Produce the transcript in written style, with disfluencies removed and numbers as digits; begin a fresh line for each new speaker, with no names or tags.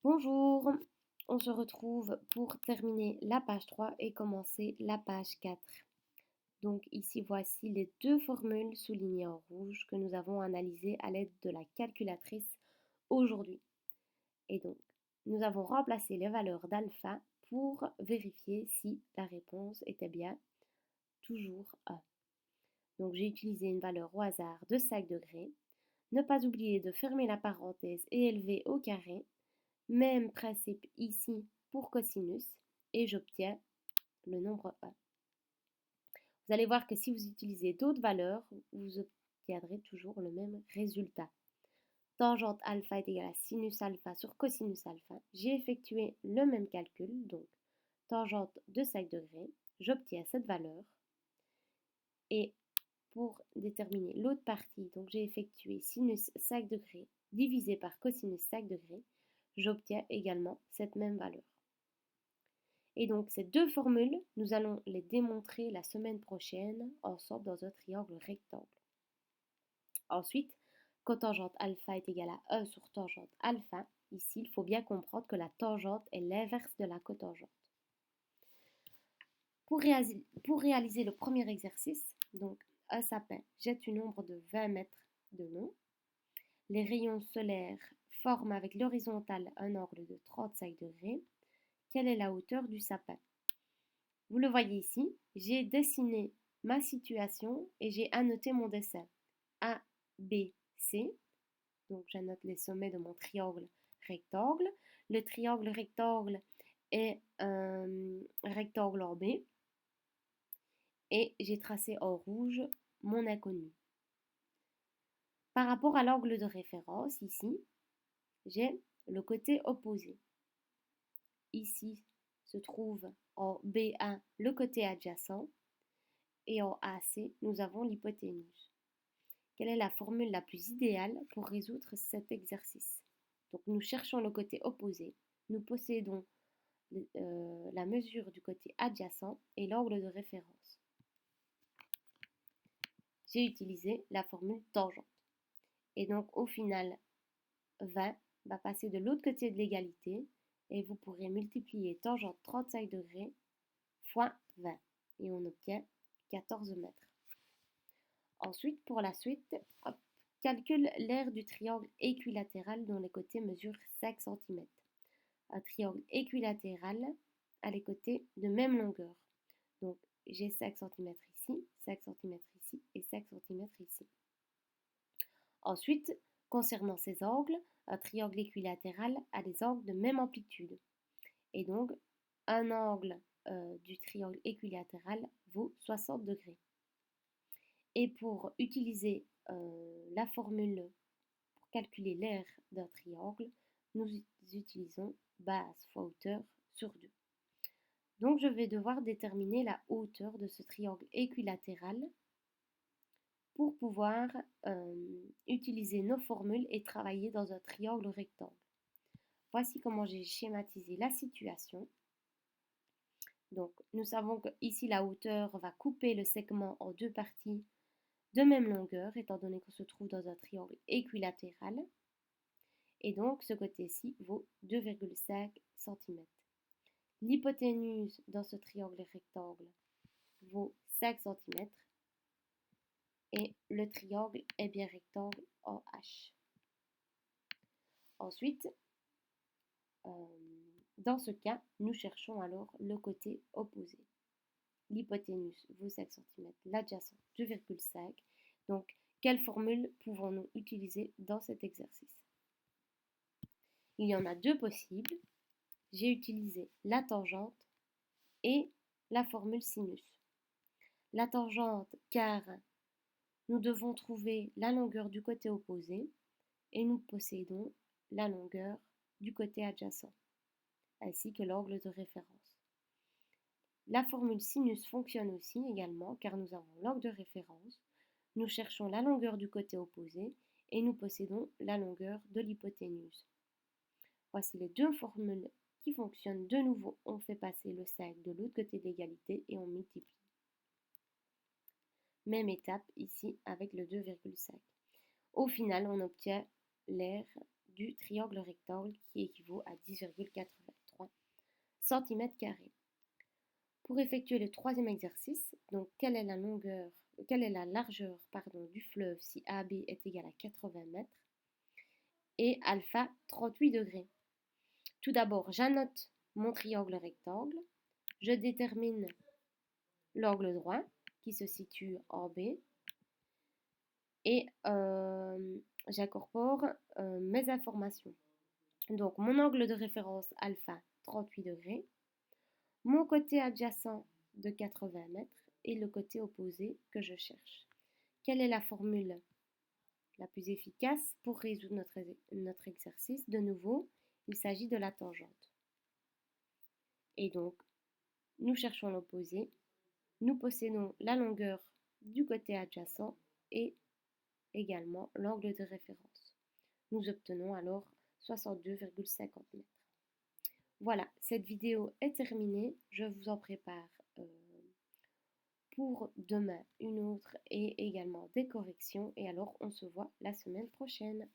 Bonjour, on se retrouve pour terminer la page 3 et commencer la page 4. Donc ici voici les deux formules soulignées en rouge que nous avons analysées à l'aide de la calculatrice aujourd'hui. Et donc, nous avons remplacé les valeurs d'alpha pour vérifier si la réponse était bien toujours A. Donc j'ai utilisé une valeur au hasard de 5 degrés. Ne pas oublier de fermer la parenthèse et élever au carré. Même principe ici pour cosinus et j'obtiens le nombre 1. Vous allez voir que si vous utilisez d'autres valeurs, vous obtiendrez toujours le même résultat. Tangente alpha est égale à sinus alpha sur cosinus alpha. J'ai effectué le même calcul, donc tangente de 5 degrés, j'obtiens cette valeur. Et pour déterminer l'autre partie, donc j'ai effectué sinus 5 degrés divisé par cosinus 5 degrés, j'obtiens également cette même valeur. Et donc ces deux formules, nous allons les démontrer la semaine prochaine ensemble dans un triangle rectangle. Ensuite, cotangente alpha est égal à 1 sur tangente alpha. Ici, il faut bien comprendre que la tangente est l'inverse de la cotangente. Pour réaliser le premier exercice, donc un sapin jette une ombre de 20 mètres de long. Les rayons solaires forment avec l'horizontale un angle de 35 degrés. Quelle est la hauteur du sapin? Vous le voyez ici, j'ai dessiné ma situation et j'ai annoté mon dessin. A, B, C. Donc j'annote les sommets de mon triangle rectangle. Le triangle rectangle est un rectangle en B. Et j'ai tracé en rouge mon inconnu. Par rapport à l'angle de référence, ici, j'ai le côté opposé. Ici se trouve en B1 le côté adjacent et en AC, nous avons l'hypoténuse. Quelle est la formule la plus idéale pour résoudre cet exercice? Donc nous cherchons le côté opposé, nous possédons la mesure du côté adjacent et l'angle de référence. J'ai utilisé la formule tangente. Et donc au final, 20 va passer de l'autre côté de l'égalité et vous pourrez multiplier tangente 35 degrés fois 20 et on obtient 14 mètres. Ensuite, pour la suite, hop, calcule l'aire du triangle équilatéral dont les côtés mesurent 5 cm. Un triangle équilatéral a les côtés de même longueur. Donc, j'ai 5 cm ici, 5 cm ici et 5 cm ici. Ensuite, concernant ces angles, un triangle équilatéral a des angles de même amplitude. Et donc, un angle du triangle équilatéral vaut 60 degrés. Et pour utiliser la formule pour calculer l'aire d'un triangle, nous utilisons base fois hauteur sur 2. Donc je vais devoir déterminer la hauteur de ce triangle équilatéral pour pouvoir utiliser nos formules et travailler dans un triangle rectangle. Voici comment j'ai schématisé la situation. Donc nous savons que ici la hauteur va couper le segment en deux parties de même longueur, étant donné qu'on se trouve dans un triangle équilatéral. Et donc, ce côté-ci vaut 2,5 cm. L'hypoténuse dans ce triangle rectangle vaut 5 cm. Et le triangle est bien rectangle en H. Ensuite, dans ce cas, nous cherchons alors le côté opposé. L'hypoténuse vaut 5 cm, l'adjacent 2,5. Donc, quelle formule pouvons-nous utiliser dans cet exercice? Il y en a deux possibles. J'ai utilisé la tangente et la formule sinus. La tangente car nous devons trouver la longueur du côté opposé et nous possédons la longueur du côté adjacent, ainsi que l'angle de référence. La formule sinus fonctionne aussi également car nous avons l'angle de référence, nous cherchons la longueur du côté opposé et nous possédons la longueur de l'hypoténuse. Voici les deux formules qui fonctionnent. De nouveau, on fait passer le 5 de l'autre côté de l'égalité et on multiplie. Même étape ici avec le 2,5. Au final, on obtient l'aire du triangle rectangle qui équivaut à 10,83 cm². Pour effectuer le troisième exercice, donc quelle est la largeur du fleuve si AB est égal à 80 mètres et alpha 38 degrés. Tout d'abord, j'annote mon triangle rectangle, je détermine l'angle droit qui se situe en B et j'incorpore mes informations. Donc mon angle de référence alpha 38 degrés, mon côté adjacent de 80 mètres et le côté opposé que je cherche. Quelle est la formule la plus efficace pour résoudre notre exercice? De nouveau, il s'agit de la tangente. Et donc, nous cherchons l'opposé, nous possédons la longueur du côté adjacent et également l'angle de référence. Nous obtenons alors 62,50 mètres. Voilà, cette vidéo est terminée. Je vous en prépare pour demain une autre et également des corrections. Et alors, on se voit la semaine prochaine.